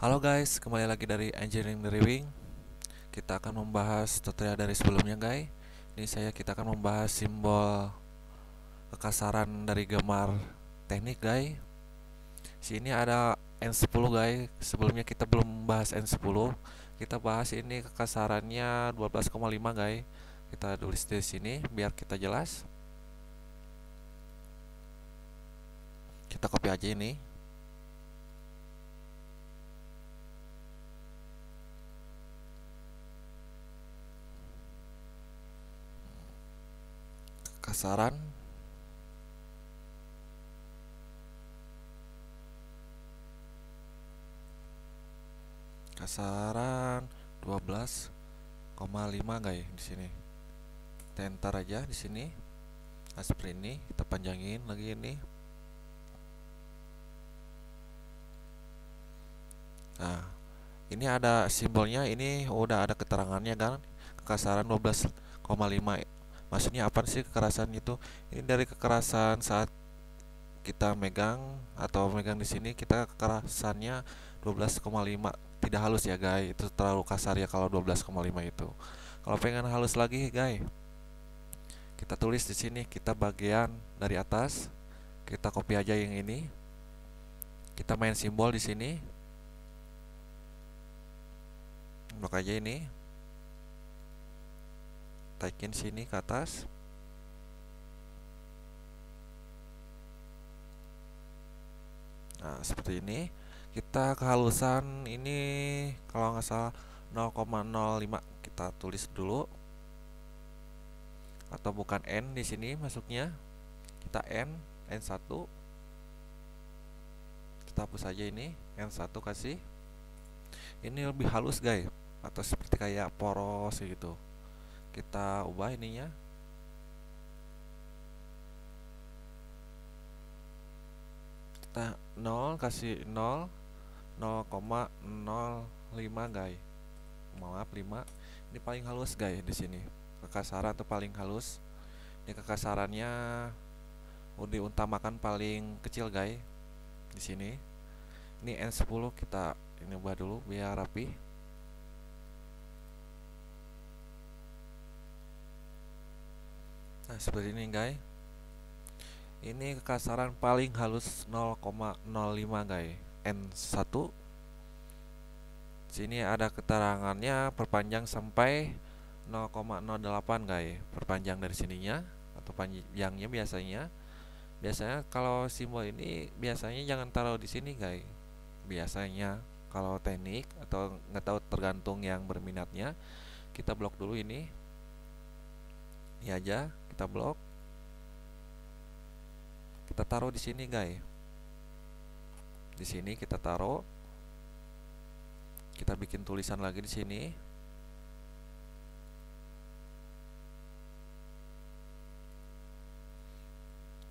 Halo guys, kembali lagi dari Engineering Driving. Kita akan membahas tutorial dari sebelumnya guys. Kita akan membahas simbol kekasaran dari gambar teknik guys. Sini ada N10 guys. Sebelumnya kita belum membahas N10. Kita bahas ini kekasarannya 12,5 guys. Kita tulis di sini biar kita jelas. Kita copy aja ini. Kekasaran kasaran 12,5 guys di sini. Kita enter aja di sini. Nah, seperti ini kita panjangin lagi ini. Nah, ini ada simbolnya, ini udah ada keterangannya kan. Kekasaran 12,5. Maksudnya apa sih kekerasan itu? Ini dari kekerasan saat kita megang atau megang di sini, kita kekerasannya 12,5. Tidak halus ya, guys. Itu terlalu kasar ya kalau 12,5 itu. Kalau pengen halus lagi, guys, kita tulis di sini, kita bagian dari atas, kita copy aja yang ini. Kita main simbol di sini. Blok aja ini, taikin sini ke atas. Nah, seperti ini. Kita kehalusan ini kalau nggak salah 0,05 kita tulis dulu, atau bukan N di sini masuknya. Kita N1. Kita hapus aja ini N1, kasih. Ini lebih halus guys, atau seperti kayak poros gitu. Kita ubah ininya. Kita 0, kasih 0, 0,05 guys. Maaf, 5. Ini paling halus guys di sini. Kekasaran atau paling halus. Ini kekasarannya udah diutamakan paling kecil guys di sini. Ini N10, kita ini ubah dulu biar rapi. Nah, seperti ini guys. Ini kekasaran paling halus 0,05 guys. N1. Sini ada keterangannya perpanjang sampai 0,08 guys. Perpanjang dari sininya atau panjangnya biasanya kalau simbol ini biasanya jangan taruh di sini guys. Biasanya kalau teknik atau nggak tahu, tergantung yang berminatnya. Kita blok dulu ini aja, kita blok. Kita taruh di sini guys. Di sini kita taruh. Kita bikin tulisan lagi di sini.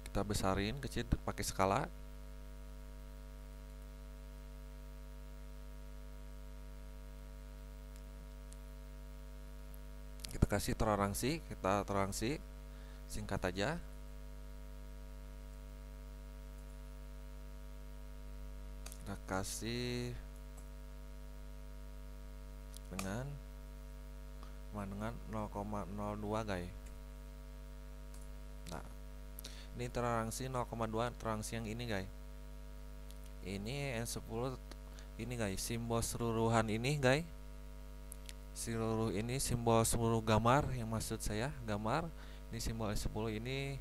Kita besarin kecil pakai skala. Kita kasih toleransi, singkat aja. Kita kasih dengan 0,02 guys. Nah, ini toleransi 0,2, toleransi yang ini guys. Ini N10 ini guys, simbol seluruhan ini guys. Simbol seluruh gambar, yang maksud saya gambar. Ini simbol N10 ini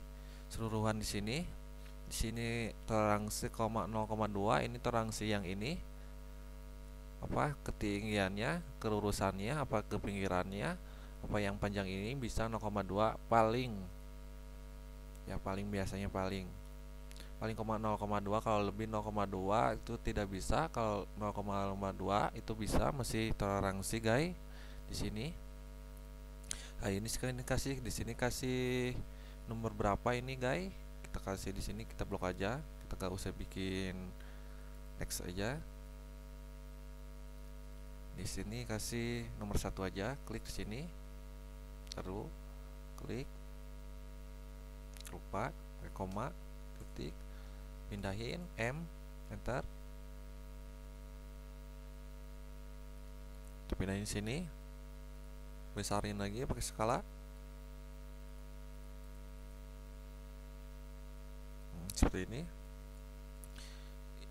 seluruhan di sini. Di sini toleransi 0,2, ini toleransi yang ini. Apa ketinggiannya, kelurusannya, apa kepinggirannya, apa yang panjang ini bisa 0,2 paling. Ya paling biasanya paling 0,2. Kalau lebih 0,2 itu tidak bisa. Kalau 0,2 itu bisa, masih toleransi guys di sini. Nah, ini sekarang kasih di sini, kasih nomor berapa ini guys. Kita kasih di sini, kita blok aja. Kita gak usah bikin next aja. Di sini kasih nomor 1 aja, klik sini. Terus klik lupa, koma, titik, pindahin M, enter. pindahin sini, besarin lagi pakai skala. Seperti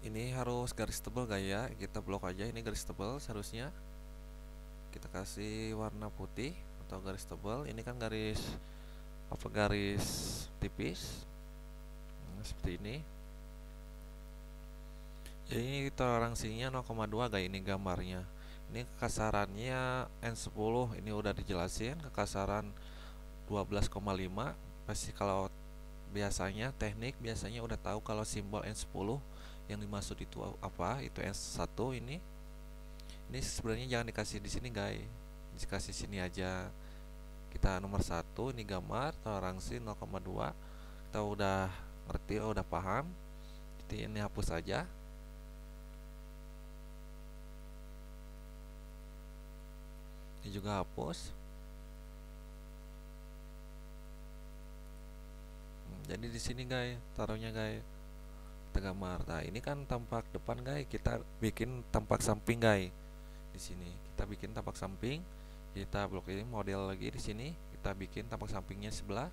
ini harus garis tebal gaya, kita blok aja ini garis tebal. Seharusnya kita kasih warna putih atau garis tebal. Ini kan garis garis tipis. Seperti ini. Jadi ini toleransinya 0,2 gaya, ini gambarnya. Ini kekasarannya N10, ini udah dijelasin. Kekasaran 12,5. Pasti kalau biasanya teknik biasanya udah tahu kalau simbol N10 yang dimaksud itu apa, itu N1 ini. Ini sebenarnya jangan dikasih di sini guys, dikasih sini aja. Kita nomor 1 ini gambar toleransi 0,2. Kita udah ngerti, udah paham. Jadi ini hapus aja. Ini juga hapus. Jadi di sini guys, taruhnya guys. Kita gambar. Nah, ini kan tampak depan guys, kita bikin tampak samping guys. Di sini kita bikin tampak samping. Kita blok ini model lagi di sini, kita bikin tampak sampingnya sebelah.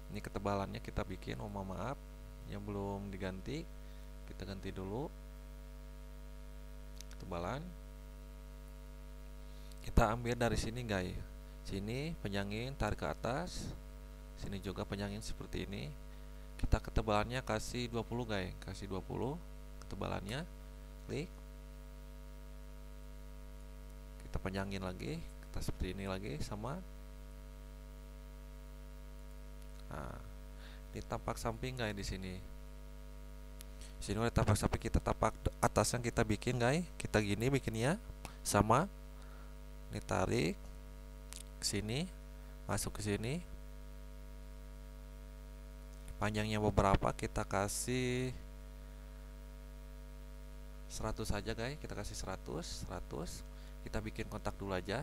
Ini ketebalannya kita bikin, oh maaf yang belum diganti. Kita ganti dulu ketebalan. Kita ambil dari sini guys. Sini penjangin, tarik ke atas. Sini juga penjangin seperti ini. Kita ketebalannya kasih 20 guys, kasih 20 ketebalannya. Klik. Kita panjangin lagi, kita seperti ini lagi sama. Nah, ini tampak samping guys di sini. Di sini ada tampak samping, kita tampak atas yang kita bikin guys. Kita gini bikinnya sama. Ini tarik ke sini, masuk ke sini. Panjangnya beberapa, kita kasih 100 saja guys, kita kasih 100. Kita bikin kontak dulu aja.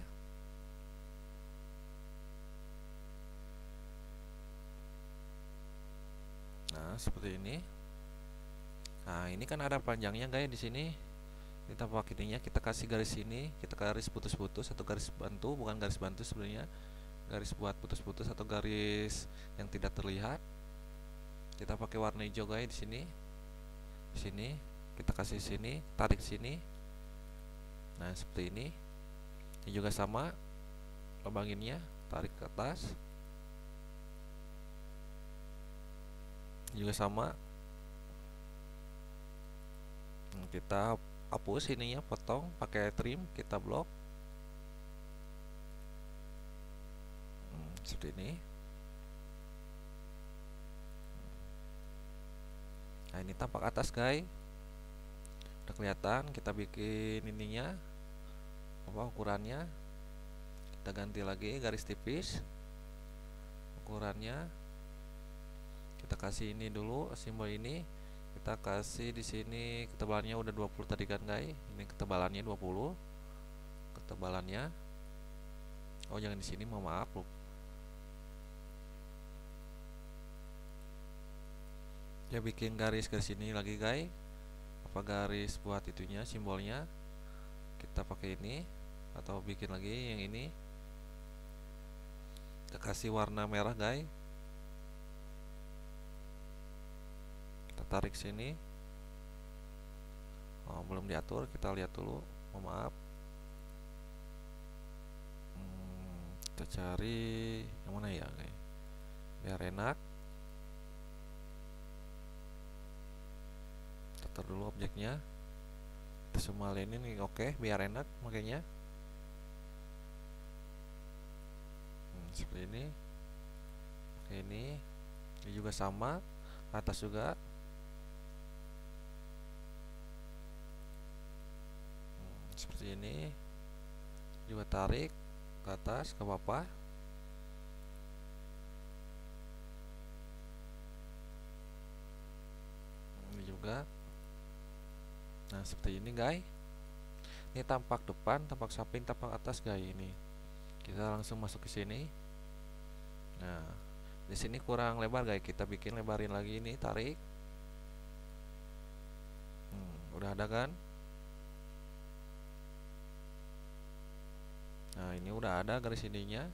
Nah, seperti ini. Nah, ini kan ada panjangnya guys di sini. Kita pakai ininya, kita kasih garis sini, kita garis putus-putus atau garis bantu, bukan garis bantu sebenarnya. Garis buat putus-putus atau garis yang tidak terlihat. Kita pakai warna hijau guys di sini. Di sini kita kasih sini, tarik sini. Nah, seperti ini. Ini juga sama, lubanginnya tarik ke atas. Ini juga sama. Kita hapus ininya, potong pakai trim, kita blok. Seperti ini. Nah, ini tampak atas guys, udah kelihatan. Kita bikin ininya apa ukurannya, kita ganti lagi garis tipis ukurannya. Kita kasih ini dulu, simbol ini kita kasih di sini. Ketebalannya udah 20 tadi kan guys, ini ketebalannya 20 ketebalannya. Oh, jangan di sini, maaf. Ya, bikin garis ke sini lagi guys, apa garis buat itunya, simbolnya. Kita pakai ini atau bikin lagi yang ini. Kita kasih warna merah guys. Kita tarik sini. Oh, belum diatur, kita lihat dulu, maaf. Kita cari yang mana ya guys, biar enak. Taruh dulu objeknya, kita semalin ini, oke, biar enak makanya. Seperti ini. Oke, ini juga sama, atas juga. Seperti ini juga, tarik ke atas ke bawah. Ini juga. Nah, seperti ini guys. Ini tampak depan, tampak samping, tampak atas guys. Ini kita langsung masuk ke sini. Nah, di sini kurang lebar guys, kita bikin lebarin lagi. Ini tarik. Udah ada kan? Nah, ini udah ada garis ininya,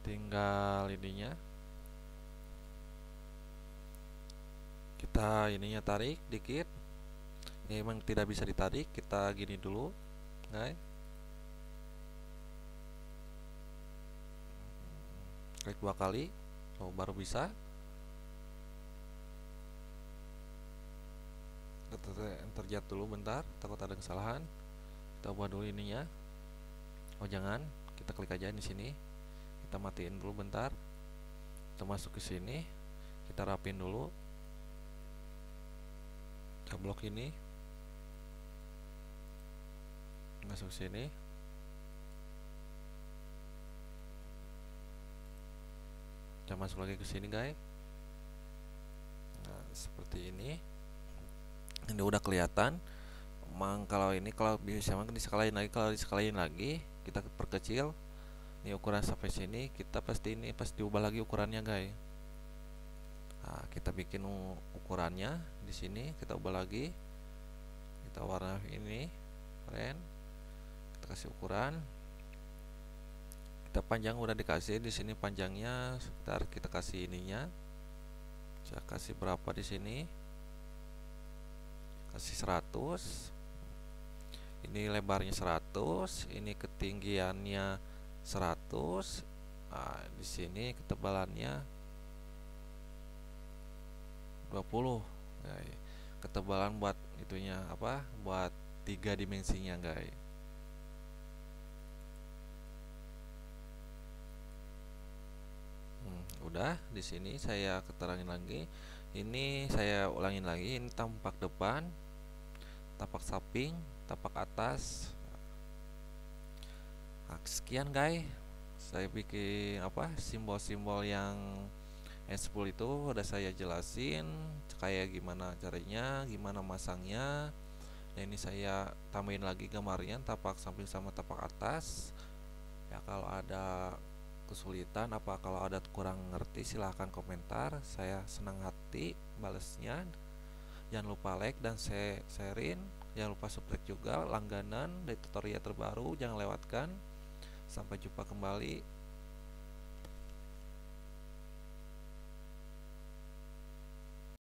tinggal ininya kita ininya tarik dikit. Ini memang tidak bisa ditarik, kita gini dulu guys, klik 2 kali baru bisa. Terjat dulu bentar, takut ada kesalahan. Kita ubah dulu ininya. Oh jangan, kita klik aja di sini. Kita matiin dulu bentar. Kita masuk ke sini, kita rapin dulu. Kita blok ini, masuk sini. Kita masuk lagi ke sini guys. Nah, seperti ini. Ini udah kelihatan. Emang kalau ini kalau bisa emang disekalain lagi, kalau disekalain lagi kita perkecil. Ini ukuran sampai sini, kita pasti diubah lagi ukurannya guys. Nah, kita bikin ukurannya di sini, kita ubah lagi. Kita warna ini keren. Kita kasih ukuran. Kita panjang udah dikasih di sini, panjangnya sekitar kita kasih ininya. Saya kasih berapa di sini? Kasih 100. Ini lebarnya 100, ini ketinggiannya 100. Nah, di sini ketebalannya 20. Nah, ketebalan buat itunya apa? Buat 3 dimensinya, guys. Udah, di sini saya keterangin lagi. Ini saya ulangin lagi, ini tampak depan, tapak samping, tapak atas. Nah, sekian guys, saya bikin apa simbol-simbol yang S10 itu udah saya jelasin kayak gimana caranya, gimana masangnya. Nah, ini saya tambahin lagi gambarnya tapak samping sama tapak atas. Ya kalau ada kesulitan apa kalau ada kurang ngerti silahkan komentar, saya senang hati balesnya. Jangan lupa like dan sharein, jangan lupa subscribe juga, langganan dari tutorial terbaru jangan lewatkan. Sampai jumpa kembali.